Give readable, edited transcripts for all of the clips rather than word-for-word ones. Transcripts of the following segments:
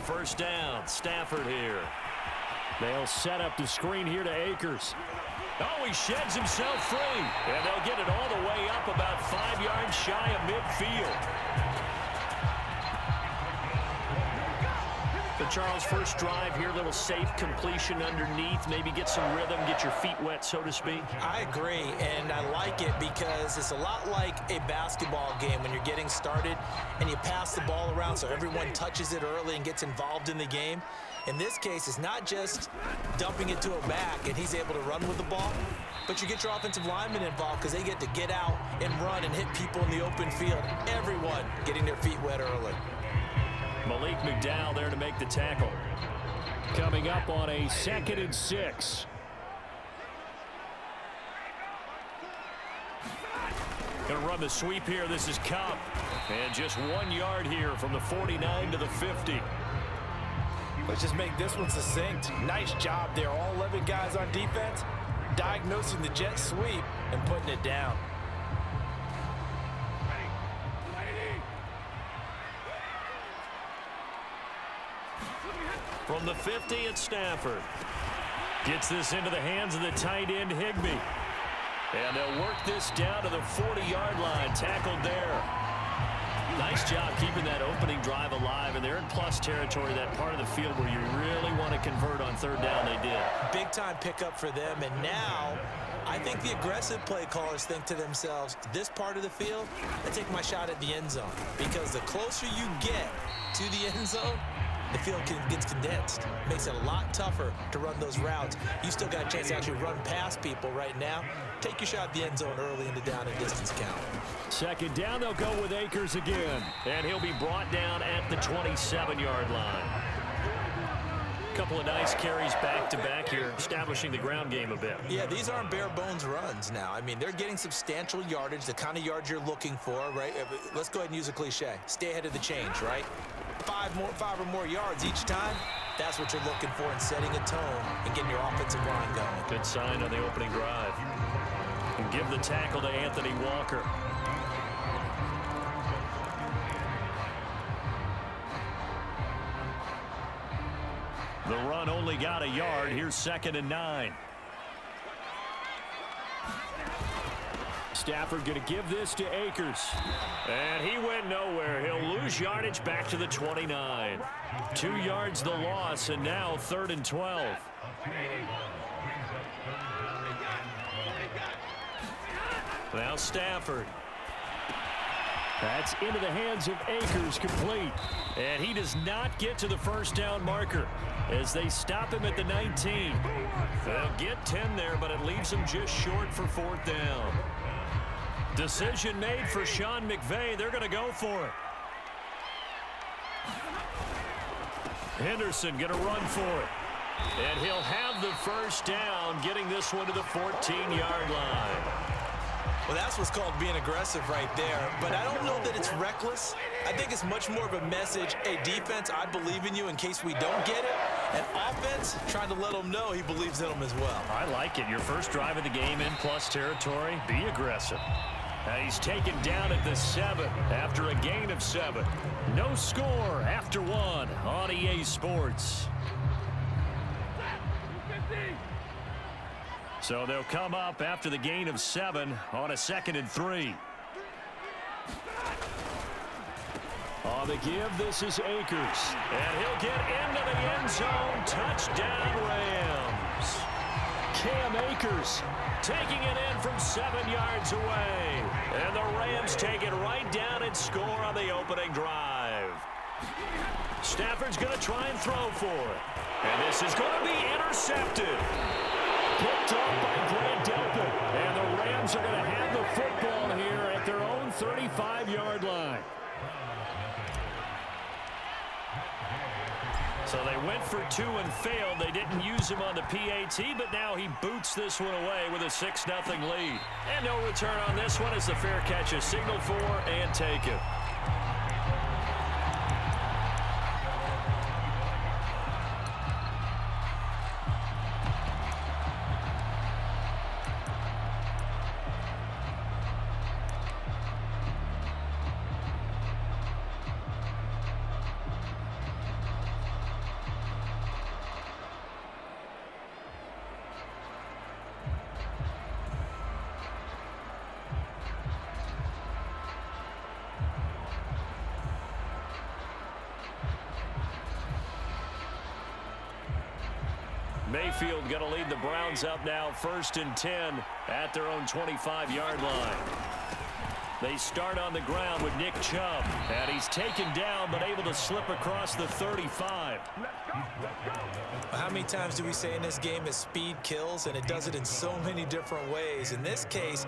first down. Stafford here. They'll set up the screen here to Akers. Oh, he sheds himself free. And they'll get it all the way up about 5 yards shy of midfield. So, Charles, first drive here, little safe completion underneath. Maybe get some rhythm, get your feet wet, so to speak. I agree, and I like it because it's a lot like a basketball game when you're getting started and you pass the ball around so everyone touches it early and gets involved in the game. In this case, it's not just dumping it to a back and he's able to run with the ball, but you get your offensive linemen involved because they get to get out and run and hit people in the open field. Everyone getting their feet wet early. Malik McDowell there to make the tackle. Coming up on a 2nd and 6. Going to run the sweep here. This is Cup. And just 1 yard here from the 49 to the 50. Let's just make this one succinct. Nice job there. All 11 guys on defense diagnosing the jet sweep and putting it down. From the 50 at Stafford. Gets this into the hands of the tight end, Higbee. And they'll work this down to the 40-yard line. Tackled there. Nice job keeping that opening drive alive. And they're in plus territory, that part of the field where you really want to convert on third down. They did. Big-time pickup for them. And now I think the aggressive play callers think to themselves, this part of the field, I take my shot at the end zone. Because the closer you get to the end zone, the field gets condensed. Makes it a lot tougher to run those routes. You still got a chance to actually run past people right now. Take your shot at the end zone early in the down and distance count. 2nd down, they'll go with Akers again. And he'll be brought down at the 27-yard line. Couple of nice carries back-to-back here, establishing the ground game a bit. Yeah, these aren't bare-bones runs now. I mean, they're getting substantial yardage, the kind of yards you're looking for, right? Let's go ahead and use a cliche. Stay ahead of the change, right? 5 or more yards each time. That's what you're looking for in setting a tone and getting your offensive line going. Good sign on the opening drive. And give the tackle to Anthony Walker. The run only got a yard. Here's 2nd and 9. Stafford going to give this to Akers. And he went nowhere. He'll lose yardage back to the 29. 2 yards the loss, and now 3rd and 12. Now Stafford. That's into the hands of Akers, complete. And he does not get to the first down marker as they stop him at the 19. They'll get 10 there, but it leaves him just short for 4th down. Decision made for Sean McVay. They're going to go for it. Henderson going to run for it. And he'll have the first down, getting this one to the 14-yard line. Well, that's what's called being aggressive right there. But I don't know that it's reckless. I think it's much more of a message. Hey, defense, I believe in you in case we don't get it. And offense, trying to let him know he believes in them as well. I like it. Your first drive of the game in plus territory, be aggressive. He's taken down at the 7 after a gain of 7. No score after 1 on EA Sports. So they'll come up after the gain of 7 on a 2nd and 3. On the give, this is Akers. And he'll get into the end zone. Touchdown, Rams. Cam Akers taking it in from 7 yards away. And the Rams take it right down and score on the opening drive. Stafford's going to try and throw for it. And this is going to be intercepted. Picked off by Grant Delpit. And the Rams are going to have the football here at their own 35-yard line. So they went for 2 and failed. They didn't use him on the PAT, but now he boots this one away with a 6-0 lead. And no return on this one as the fair catch is signaled for and taken. Mayfield going to lead the Browns up now 1st and 10 at their own 25-yard line. They start on the ground with Nick Chubb, and he's taken down but able to slip across the 35. How many times do we say in this game that speed kills, and it does it in so many different ways? In this case,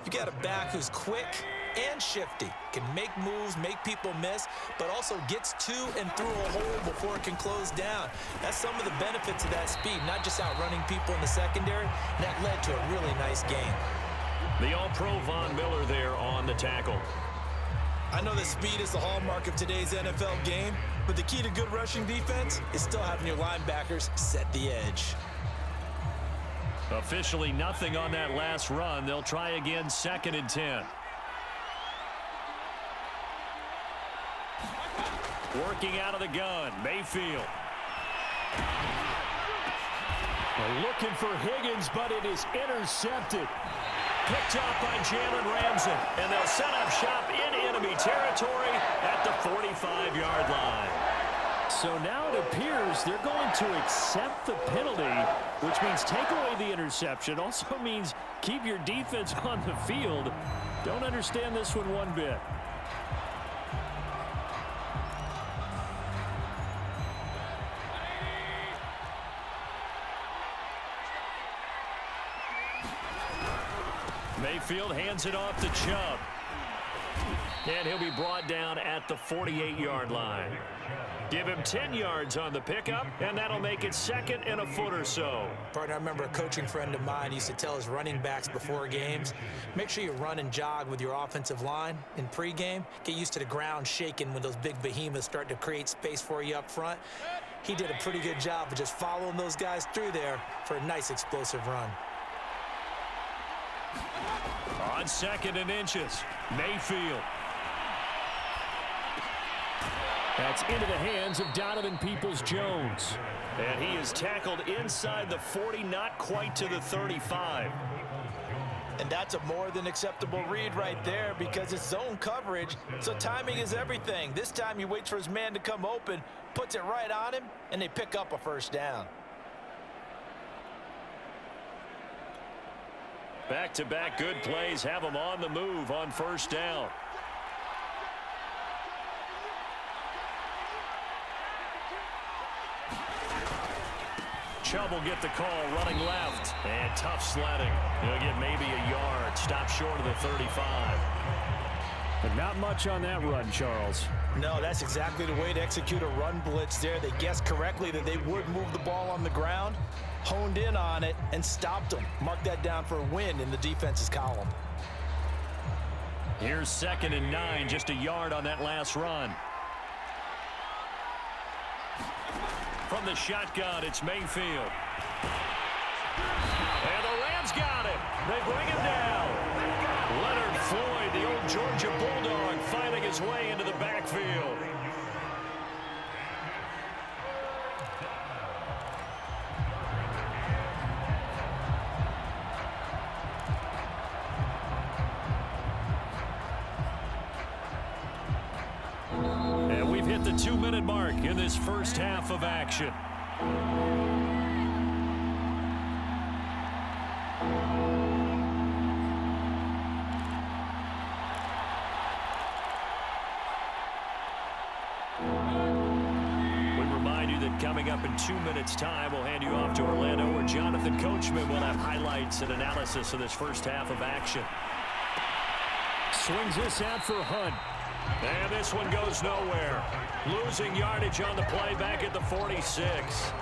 you got a back who's quick and shifty, can make moves, make people miss, but also gets to and through a hole before it can close down. That's some of the benefits of that speed, not just outrunning people in the secondary. That led to a really nice game. The All-Pro Von Miller there on the tackle. I know that speed is the hallmark of today's NFL game, but the key to good rushing defense is still having your linebackers set the edge. Officially nothing on that last run. They'll try again 2nd and 10. Working out of the gun, Mayfield. They're looking for Higgins, but it is intercepted. Picked up by Jalen Ramsey, and they'll set up shop in enemy territory at the 45-yard line. So now it appears they're going to accept the penalty, which means take away the interception. Also means keep your defense on the field. Don't understand this one bit. Mayfield hands it off to Chubb. And he'll be brought down at the 48-yard line. Give him 10 yards on the pickup, and that'll make it 2nd and a foot or so. Partner, I remember a coaching friend of mine used to tell his running backs before games, make sure you run and jog with your offensive line in pregame. Get used to the ground shaking when those big behemoths start to create space for you up front. He did a pretty good job of just following those guys through there for a nice explosive run. On 2nd and inches, Mayfield. That's into the hands of Donovan Peoples-Jones. And he is tackled inside the 40, not quite to the 35. And that's a more than acceptable read right there because it's zone coverage, so timing is everything. This time he waits for his man to come open, puts it right on him, and they pick up a 1st down. Back-to-back good plays have them on the move on 1st down. Chubb will get the call running left. And tough sledding. He'll get maybe a yard. Stop short of the 35. But not much on that run, Charles. No, that's exactly the way to execute a run blitz there. They guessed correctly that they would move the ball on the ground, honed in on it, and stopped them. Mark that down for a win in the defense's column. Here's 2nd and 9, just a yard on that last run. From the shotgun, it's Mayfield. And the Rams got him. They bring him down. Leonard Floyd, the old Georgia Bulldog, finding his way into the backfield. And we've hit the 2-minute mark in this first half of action. Coming up in 2 minutes' time, we'll hand you off to Orlando, where Jonathan Coachman will have highlights and analysis of this first half of action. Swings this out for Hunt. And this one goes nowhere. Losing yardage on the play back at the 46.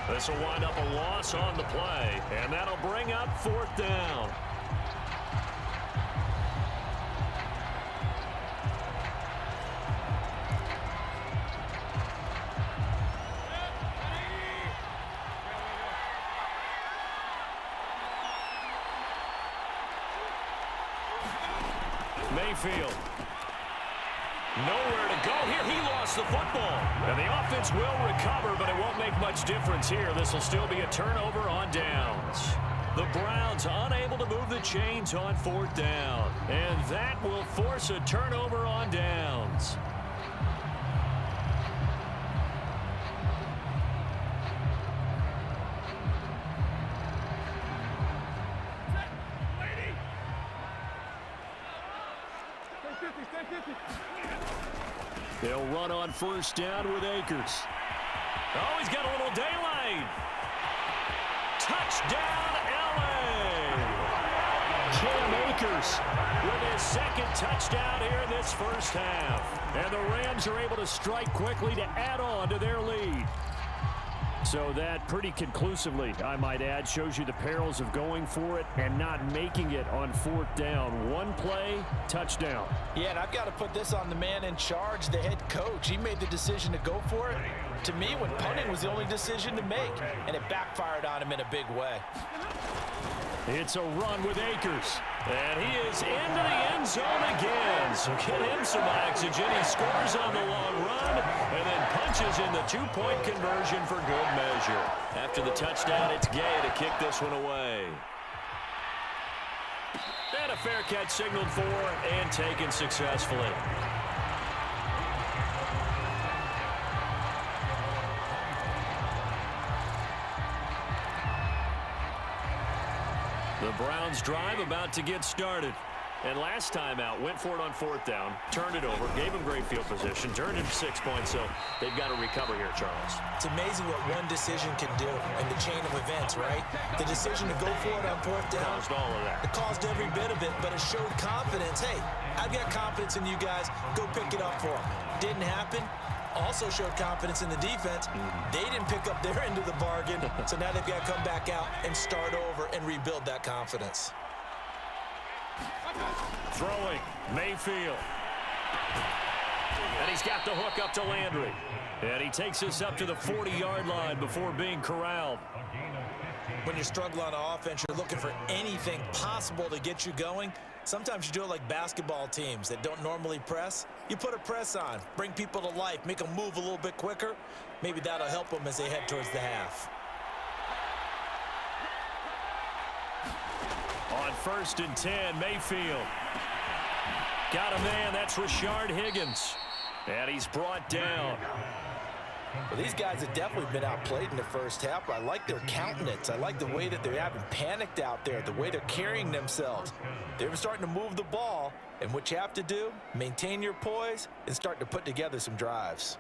This will wind up a loss on the play, and that'll bring up 4th down. Mayfield. Nowhere to go here. He lost the football. And the offense will recover, but it won't make much difference here. This will still be a turnover on downs. The Browns unable to move the chains on 4th down. And that will force a turnover on downs. They'll run on first down with Akers. Oh, he's got a little daylight. Touchdown, L.A. Cam Akers with his second touchdown here in this first half. And the Rams are able to strike quickly to add on to their lead. So that pretty conclusively, I might add, shows you the perils of going for it and not making it on fourth down. One play, touchdown. Yeah, and I've got to put this on the man in charge, the head coach. He made the decision to go for it. To me, when punting was the only decision to make, and it backfired on him in a big way. It's a run with Akers. And he is into the end zone again. So get him some oxygen. He scores on the long run and then punches in the two-point conversion for good measure. After the touchdown, it's Gay to kick this one away. And a fair catch signaled for and taken successfully. The Browns drive about to get started. And last time out, went for it on fourth down, turned it over, gave him great field position, turned it 6 points, so they've got to recover here, Charles. It's amazing what one decision can do in the chain of events, right? The decision to go for it on fourth down. Caused all of that. It caused every bit of it, but it showed confidence. Hey, I've got confidence in you guys. Go pick it up for them. Didn't happen. Also showed confidence in the defense. They didn't pick up their end of the bargain, so now they've got to come back out and start over and rebuild that confidence. Throwing, Mayfield. And he's got the hook up to Landry. And he takes us up to the 40-yard line before being corralled. When you're struggling on offense, you're looking for anything possible to get you going. Sometimes you do it like basketball teams that don't normally press. You put a press on, bring people to life, make them move a little bit quicker. Maybe that'll help them as they head towards the half. On 1st and 10, Mayfield. Got a man, that's Rashard Higgins. And he's brought down. Well, these guys have definitely been outplayed in the first half. I like their countenance. I like the way that they haven't panicked out there, the way they're carrying themselves. They're starting to move the ball, and what you have to do, maintain your poise and start to put together some drives.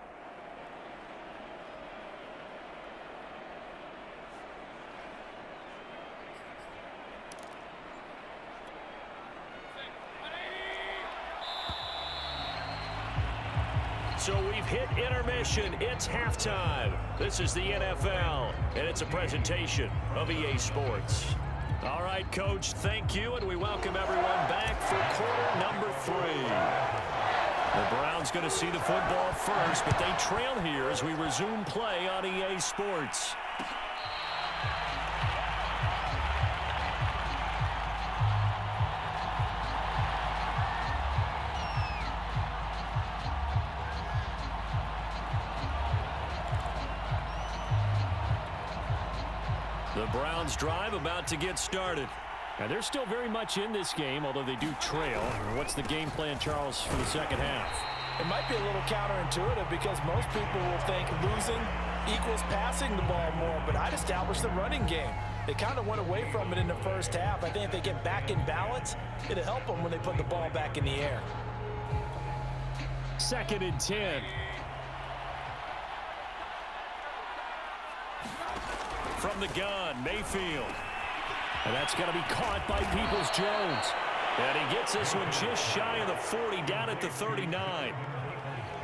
So we've hit intermission. It's halftime. This is the NFL, and it's a presentation of EA Sports. All right, Coach, thank you, and we welcome everyone back for quarter number 3. The Browns going to see the football first, but they trail here as we resume play on EA Sports. The Browns drive about to get started. And they're still very much in this game, although they do trail. What's the game plan, Charles, for the second half? It might be a little counterintuitive because most people will think losing equals passing the ball more, but I'd establish the running game. They kind of went away from it in the first half. I think if they get back in balance, it'll help them when they put the ball back in the air. 2nd and 10. From the gun, Mayfield. And that's going to be caught by Peoples-Jones. And he gets this one just shy of the 40, down at the 39.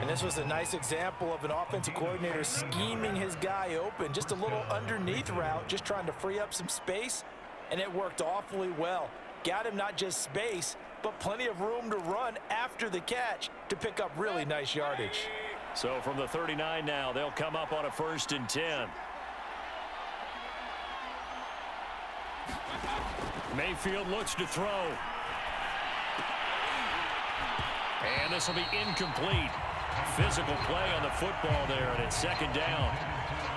And this was a nice example of an offensive coordinator scheming his guy open. Just a little underneath route, just trying to free up some space. And it worked awfully well. Got him not just space, but plenty of room to run after the catch to pick up really nice yardage. So from the 39 now, they'll come up on a 1st and 10. Mayfield looks to throw. And this will be incomplete. Physical play on the football there, and it's 2nd down.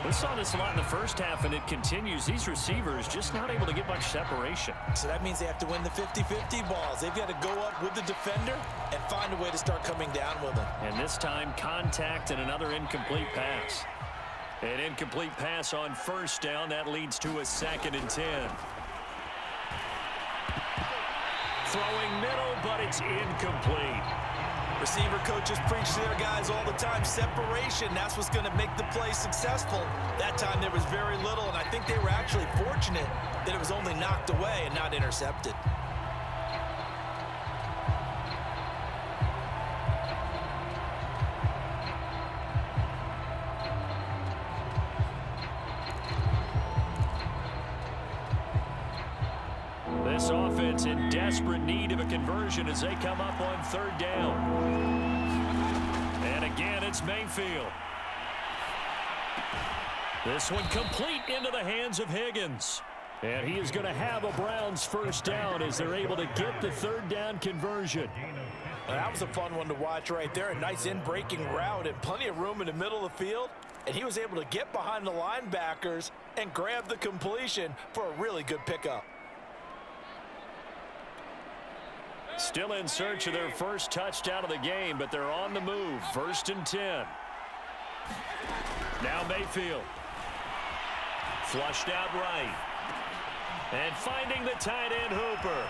We saw this a lot in the first half, and it continues. These receivers just not able to get much separation. So that means they have to win the 50-50 balls. They've got to go up with the defender and find a way to start coming down with them. And this time, contact and another incomplete pass. An incomplete pass on 1st down. That leads to a 2nd and 10. Throwing middle, but it's incomplete. Receiver coaches preach to their guys all the time. Separation, that's what's going to make the play successful. That time there was very little, and I think they were actually fortunate that it was only knocked away and not intercepted. This offense in desperate need of a conversion as they come up on third down. And again, it's Mayfield. This one complete into the hands of Higgins. And he is going to have a Browns first down as they're able to get the third down conversion. That was a fun one to watch right there. A nice in-breaking route and plenty of room in the middle of the field. And he was able to get behind the linebackers and grab the completion for a really good pickup. Still in search of their first touchdown of the game, but they're on the move. 1st and 10. Now Mayfield. Flushed out right. And finding the tight end Hooper.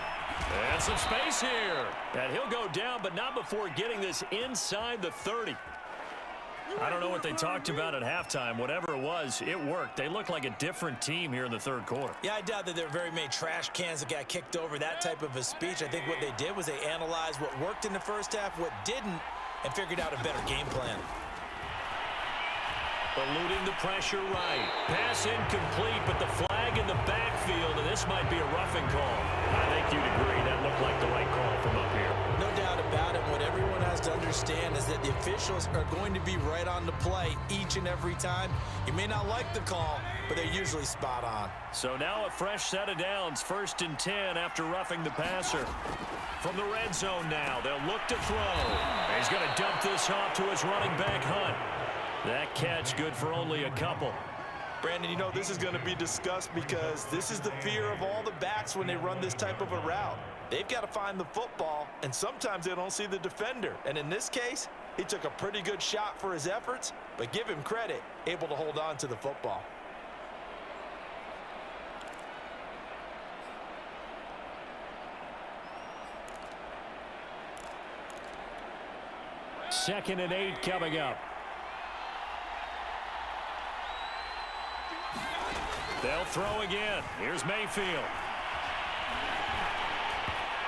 And some space here. And he'll go down, but not before getting this inside the 30. I don't know what they talked about at halftime. Whatever it was, it worked. They look like a different team here in the third quarter. Yeah, I doubt that there were very many trash cans that got kicked over, that type of a speech. I think what they did was they analyzed what worked in the first half, what didn't, and figured out a better game plan. Eluding the pressure right. Pass incomplete, but the flag in the backfield, and this might be a roughing call. I think you'd agree that looked like the right call from up here. No doubt about it. What everyone has to understand is that the officials are going to be right on the play each and every time. You may not like the call, but they're usually spot on. So now a fresh set of downs. 1st and 10 after roughing the passer. From the red zone now, they'll look to throw. He's going to dump this off to his running back, Hunt. That catch good for only a couple. Brandon, you know, this is going to be discussed because this is the fear of all the backs when they run this type of a route. They've got to find the football, and sometimes they don't see the defender. And in this case, he took a pretty good shot for his efforts, but give him credit, able to hold on to the football. Second and 8 coming up. They'll throw again. Here's Mayfield.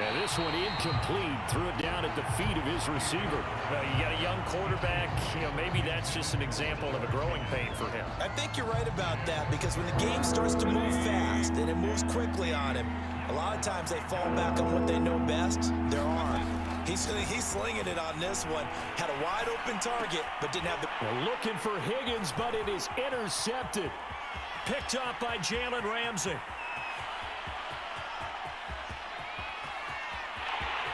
And this one incomplete. Threw it down at the feet of his receiver. Well, you got a young quarterback. You know, maybe that's just an example of a growing pain for him. I think you're right about that because when the game starts to move fast and it moves quickly on him, a lot of times they fall back on what they know best, their arm. He's slinging it on this one. Had a wide open target, but didn't have the... Well, looking for Higgins, but it is intercepted. Picked up by Jalen Ramsey.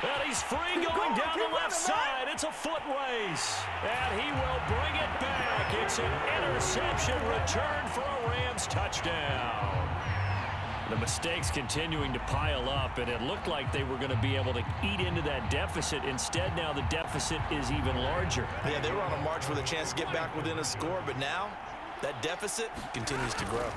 And he's free going down the left side. It's a foot race. And he will bring it back. It's an interception return for a Rams touchdown. The mistakes continuing to pile up, and it looked like they were going to be able to eat into that deficit. Instead, now the deficit is even larger. Yeah, they were on a march with a chance to get back within a score, but now that deficit continues to grow.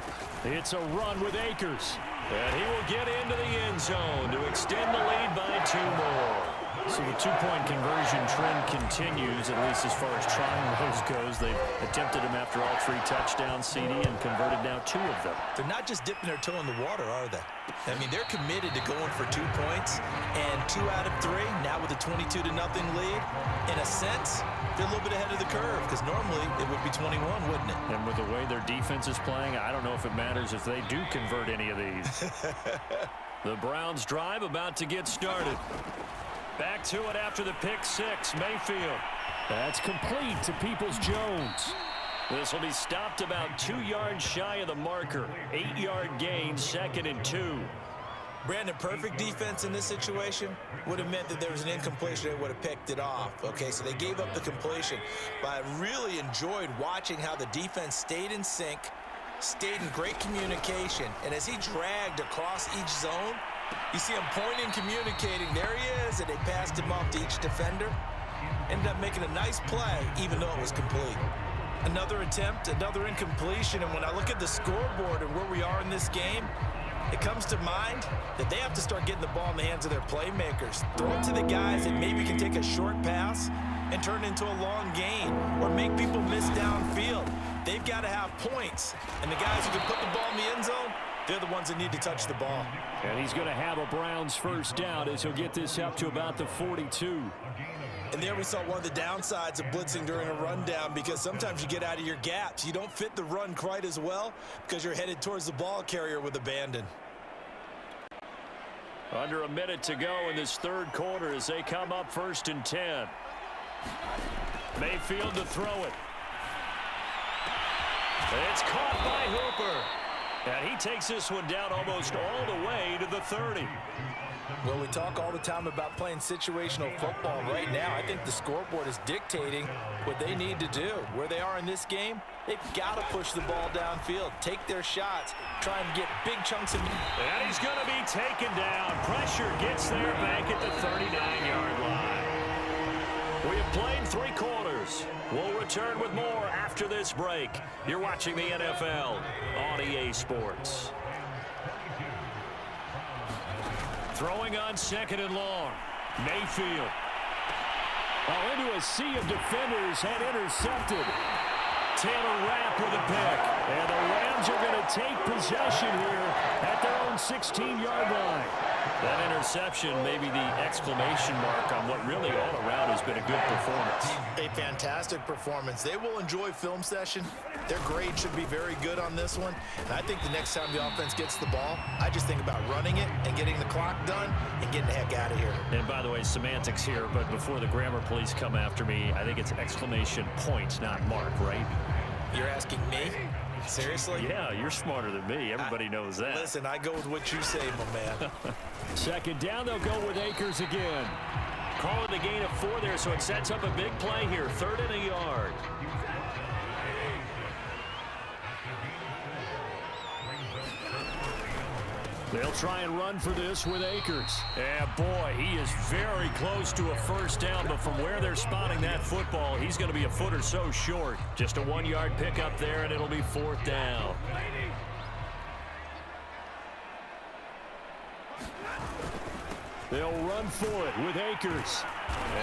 It's a run with Akers. And he will get into the end zone to extend the lead by 2 more. So the two-point conversion trend continues, at least as far as trying those goes. They've attempted them after all 3 touchdowns, CD, and converted now 2 of them. They're not just dipping their toe in the water, are they? I mean, they're committed to going for 2 points, and 2 out of 3, now with a 22-0 lead. In a sense, they're a little bit ahead of the curve, because normally it would be 21, wouldn't it? And with the way their defense is playing, I don't know if it matters if they do convert any of these. The Browns drive about to get started. Back to it after the pick 6, Mayfield. That's complete to Peoples-Jones. This will be stopped about 2 yards shy of the marker. 8-yard gain, 2nd and 2. Brandon, perfect defense in this situation would have meant that there was an incompletion. They would have picked it off. Okay, so they gave up the completion. But I really enjoyed watching how the defense stayed in sync, stayed in great communication. And as he dragged across each zone, you see him pointing, communicating. There he is, and they passed him off to each defender. Ended up making a nice play, even though it was complete. Another attempt, another incompletion, and when I look at the scoreboard and where we are in this game, It comes to mind that they have to start getting the ball in the hands of their playmakers. Throw it to the guys that maybe can take a short pass and turn it into a long gain or make people miss downfield. They've got to have points. And the guys who can put the ball in the end zone, they're the ones that need to touch the ball. And he's going to have a Browns first down as he'll get this up to about the 42. And there we saw one of the downsides of blitzing during a rundown, because sometimes you get out of your gaps. You don't fit the run quite as well because you're headed towards the ball carrier with abandon. Under a minute to go in this third quarter as they come up 1st and 10. Mayfield to throw it. It's caught by Hooper. And he takes this one down almost all the way to the 30. Well, we talk all the time about playing situational football. Right now, I think the scoreboard is dictating what they need to do. Where they are in this game, they've got to push the ball downfield, take their shots, try and get big chunks of... And he's going to be taken down. Pressure gets there back at the 39-yard line. We have played 3 quarters. We'll return with more after this break. You're watching the NFL on EA Sports. Throwing on 2nd and long. Mayfield. Into a sea of defenders and intercepted. Taylor Rapp with a pick. And the Rams are going to take possession here at their own 16-yard line. That interception may be the exclamation mark on what really all around has been a good performance. A fantastic performance. They will enjoy film session. Their grade should be very good on this one. And I think the next time the offense gets the ball, I just think about running it and getting the clock done and getting the heck out of here. And by the way, semantics here, but before the grammar police come after me, I think it's exclamation point, not mark, right? You're asking me? Seriously? Yeah, you're smarter than me. Everybody knows that. Listen, I go with what you say, my man. 2nd down, they'll go with Akers again. Calling the gain of 4 there, so it sets up a big play here. 3rd and a yard. They'll try and run for this with Akers. And boy, he is very close to a first down, but from where they're spotting that football, he's going to be a foot or so short. Just a 1-yard pickup there, and it'll be 4th down. They'll run for it with Akers.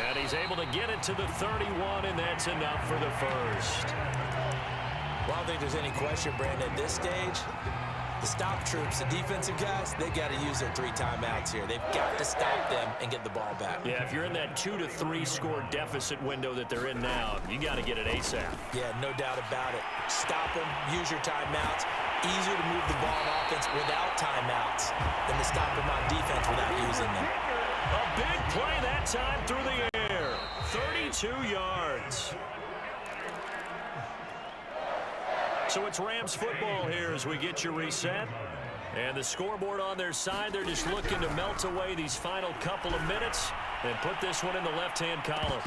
And he's able to get it to the 31, and that's enough for the first. Well, I don't think there's any question, Brandon, at this stage, the stop troops, the defensive guys, they got to use their 3 timeouts here. They've got to stop them and get the ball back. Yeah, if you're in that 2 to 3 score deficit window that they're in now, you got to get it ASAP. Yeah, no doubt about it. Stop them, use your timeouts. Easier to move the ball on offense without timeouts than to stop them on defense without using them. A big play that time through the air. 32 yards. So it's Rams football here as we get you reset. And the scoreboard on their side, they're just looking to melt away these final couple of minutes and put this one in the left-hand column.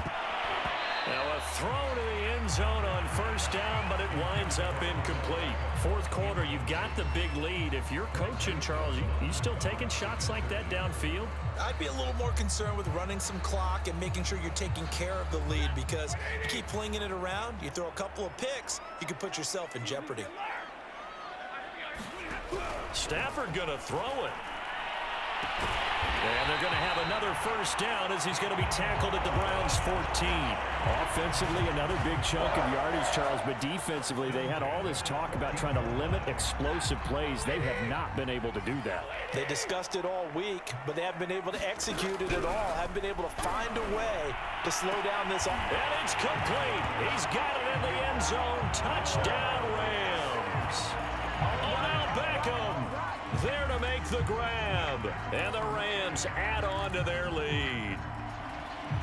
Now a throw to the end zone on first down, but it winds up incomplete. 4th quarter, you've got the big lead. If you're coaching, Charles, you still taking shots like that downfield? I'd be a little more concerned with running some clock and making sure you're taking care of the lead, because you keep flinging it around, you throw a couple of picks, you can put yourself in jeopardy. Stafford going to throw it. And they're going to have another first down as he's going to be tackled at the Browns' 14. Offensively, another big chunk of yardage, Charles, but defensively, they had all this talk about trying to limit explosive plays. They have not been able to do that. They discussed it all week, but they haven't been able to execute it at all, haven't been able to find a way to slow down this offense. And it's complete. He's got it in the end zone. Touchdown, Rams. Odell Beckham there to make the grab. And the Rams add on to their lead.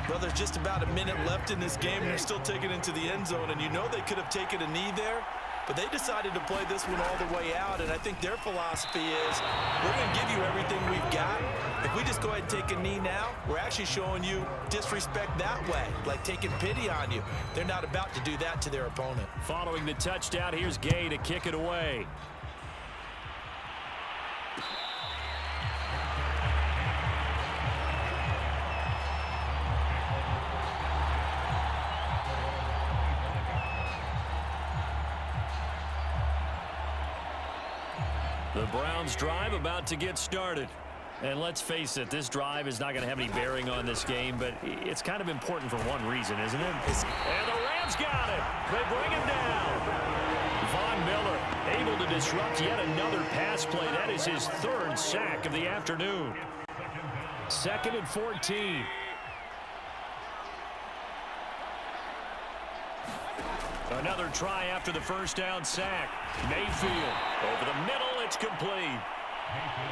Well, there's just about a minute left in this game, and they're still taking it to the end zone. And you know they could have taken a knee there, but they decided to play this one all the way out. And I think their philosophy is, we're going to give you everything we've got. If we just go ahead and take a knee now, we're actually showing you disrespect that way, like taking pity on you. They're not about to do that to their opponent. Following the touchdown, here's Gay to kick it away. The Browns drive about to get started. And let's face it, this drive is not going to have any bearing on this game, but it's kind of important for one reason, isn't it? And the Rams got it. They bring him down. Von Miller able to disrupt yet another pass play. That is his third sack of the afternoon. 2nd and 14. Another try after the first down sack. Mayfield over the middle. It's complete.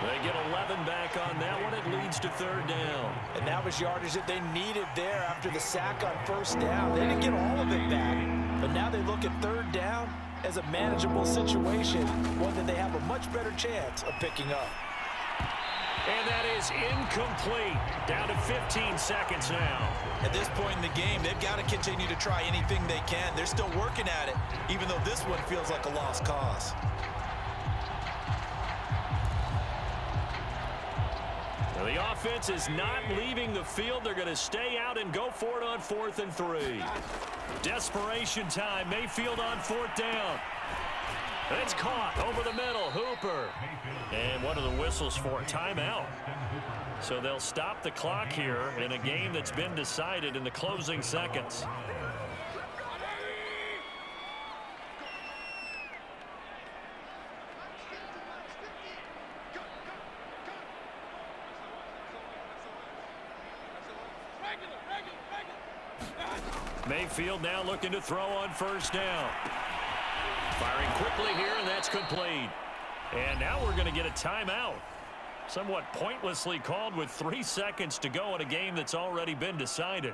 They get 11 back on that one. It leads to 3rd down. And that was yardage that they needed there after the sack on 1st down. They didn't get all of it back. But now they look at 3rd down as a manageable situation, one that they have a much better chance of picking up. And that is incomplete. Down to 15 seconds now. At this point in the game, they've got to continue to try anything they can. They're still working at it, even though this one feels like a lost cause. Well, the offense is not leaving the field. They're going to stay out and go for it on 4th and 3. Desperation time. Mayfield on 4th down. It's caught over the middle. Hooper. And one of the whistles for a timeout. So they'll stop the clock here in a game that's been decided in the closing seconds. Mayfield now looking to throw on 1st down. Firing quickly here, and that's complete. And now we're going to get a timeout. Somewhat pointlessly called with 3 seconds to go in a game that's already been decided.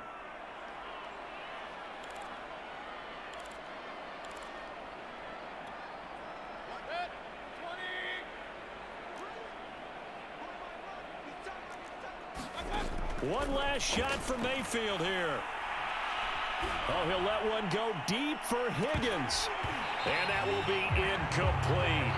One last shot for Mayfield here. Oh, he'll let one go deep for Higgins. And that will be incomplete.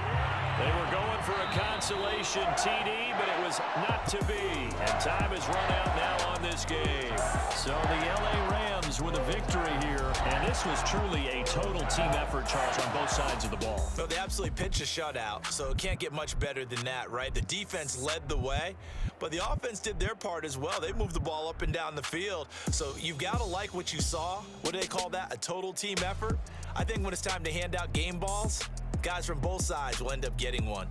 They were going for a consolation TD, but it was not to be. And time has run out now on this game. So the LA Rams with a victory here. And this was truly a total team effort, Charles, on both sides of the ball. No, they absolutely pitched a shutout, so it can't get much better than that, right? The defense led the way, but the offense did their part as well. They moved the ball up and down the field. So you've got to like what you saw. What do they call that? A total team effort? I think when it's time to hand out game balls, guys from both sides will end up getting one.